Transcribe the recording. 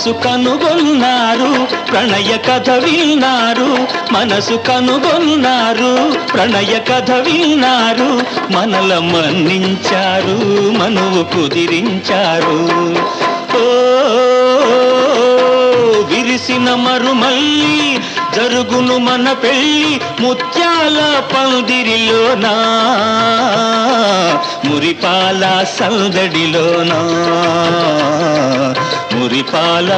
మనసు కనుగొన్నారు ప్రణయ కథ విన్నారు మనసు కనుగొన్నారు ప్రణయ కథ విన్నారు మనల మన్నించారు మనువు కుదిరించారు ఓ విరిసిన మరుమల్లి జరుగును మన పెళ్ళి ముత్యాల పందిరిలోనా మురిపాల సందడిలోనా మురిపాల